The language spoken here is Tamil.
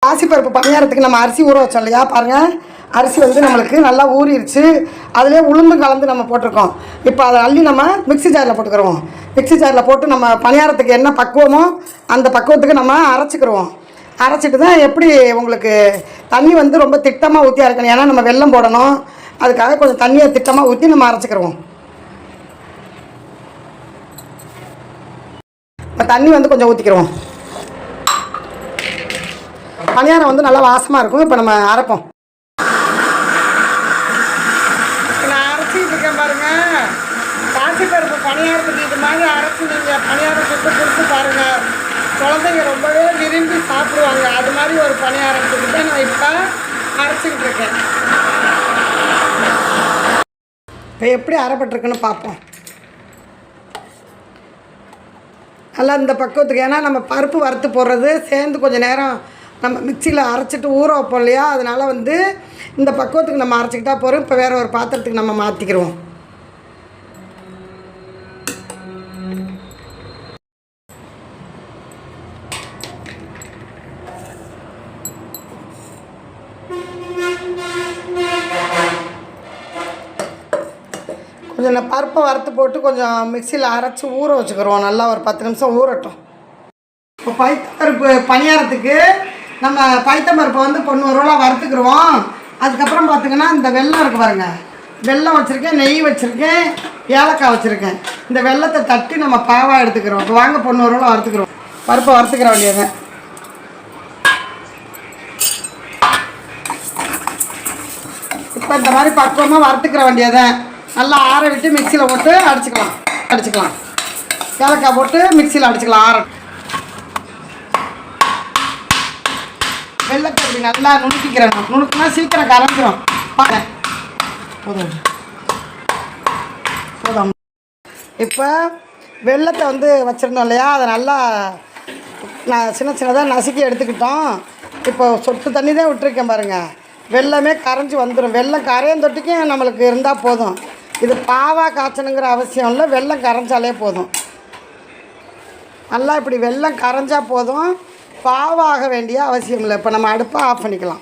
பாசிப்பருப்பு பணியாரத்துக்கு நம்ம அரிசி ஊற வச்சோம் இல்லையா, பாருங்கள் அரிசி வந்து நம்மளுக்கு நல்லா ஊறிடுச்சு. அதிலே உளுந்தும் கலந்து நம்ம போட்டிருக்கோம். இப்போ அதை அள்ளி நம்ம மிக்ஸி ஜாரில் போட்டுக்கிறோம். மிக்ஸி ஜாரில் போட்டு நம்ம பணியாரத்துக்கு என்ன பக்குவமோ அந்த பக்குவத்துக்கு நம்ம அரைச்சிக்கிடுவோம். அரைச்சிட்டு தான் எப்படி உங்களுக்கு தண்ணி வந்து ரொம்ப திட்டமாக ஊற்றி அரைக்கணும். ஏன்னா நம்ம வெல்லம் போடணும், அதுக்காக கொஞ்சம் தண்ணியை திட்டமாக ஊற்றி நம்ம அரைச்சிக்கிடுவோம். இப்போ தண்ணி வந்து கொஞ்சம் ஊற்றிக்கிறோம். பணியாரம் வந்து நல்லா வாசமாக இருக்கும். இப்போ நம்ம அரைப்போம். நான் அரைச்சிட்டு இருக்கேன் பாருங்கள். பாசிப்பருப்பு பணியாரத்துக்கு இது மாதிரி அரைச்சி நீங்கள் பணியாரம் சுட்டு கொடுத்து பாருங்கள். குழந்தைங்க ரொம்பவே விரும்பி சாப்பிடுவாங்க. அது மாதிரி ஒரு பணியாரத்துக்கு தான் நான் இப்போ அரைச்சிக்கிட்டு இருக்கேன். இப்போ எப்படி அரைப்பட்டிருக்குன்னு பார்ப்போம். நல்லா இந்த பக்குவத்துக்கு, ஏன்னா நம்ம பருப்பு வறுத்து போடுறது சேர்ந்து கொஞ்சம் நேரம் நம்ம மிக்சியில் அரைச்சிட்டு ஊற வைப்போம் இல்லையா, அதனால் வந்து இந்த பக்குவத்துக்கு நம்ம அரைச்சிக்கிட்டா போகிறோம். இப்போ வேறு ஒரு பாத்திரத்துக்கு நம்ம மாற்றிக்கிறோம். கொஞ்சம் நான் பருப்பை வறுத்து போட்டு கொஞ்சம் மிக்சியில் அரைச்சி ஊற வச்சுக்கிறோம். நல்லா ஒரு 10 நிமிஷம் ஊறட்டும். இப்போ பைத்தம்பருப்பு பணியாரத்துக்கு நம்ம பைத்தம்பருப்பை வந்து பொன்னுருவா வறுத்துக்குருவோம். அதுக்கப்புறம் பார்த்திங்கன்னா இந்த வெல்லம் இருக்குது பாருங்கள். வெல்லம் வச்சுருக்கேன், நெய் வச்சுருக்கேன், ஏலக்காய் வச்சுருக்கேன். இந்த வெல்லத்தை தட்டி நம்ம பாவாக எடுத்துக்கிறோம். இப்போ வாங்க பொன்னுருவா வறுத்துக்கிறோம். பருப்பை வறுத்துக்கிற வேண்டியது. இப்போ இந்த மாதிரி பக்குவமாக வறுத்துக்கிற வேண்டியதான். நல்லா ஆற விட்டு மிக்சியில் போட்டு அடிச்சுக்கலாம். ஏலக்காய் போட்டு மிக்சியில் அடிச்சுக்கலாம். வெள்ளத்தை அப்படி நல்லா நுணுக்கிக்கிறேன். நுணுக்குனா சீக்கிரம் கரைஞ்சிரும். போதும். இப்போ வெள்ளத்தை வந்து வச்சுருந்தோம் இல்லையா, அதை நல்லா சின்னதாக நசுக்கி எடுத்துக்கிட்டோம். இப்போ சொட்டு தண்ணி தான் விட்டுருக்கேன் பாருங்கள். வெள்ளமே கரைஞ்சி வந்துடும். வெள்ளம் கரையும் தொட்டிக்கும் நம்மளுக்கு இருந்தால் போதும். இது பாவா காய்ச்சணுங்கிற அவசியம் இல்லை, வெள்ளம் கரைஞ்சாலே போதும். நல்லா இப்படி வெள்ளம் கரைஞ்சால் போதும், பாவாக வேண்டிய அவசியம் இல்லை. இப்போ நம்ம அடுப்பை ஆஃப் பண்ணிக்கலாம்.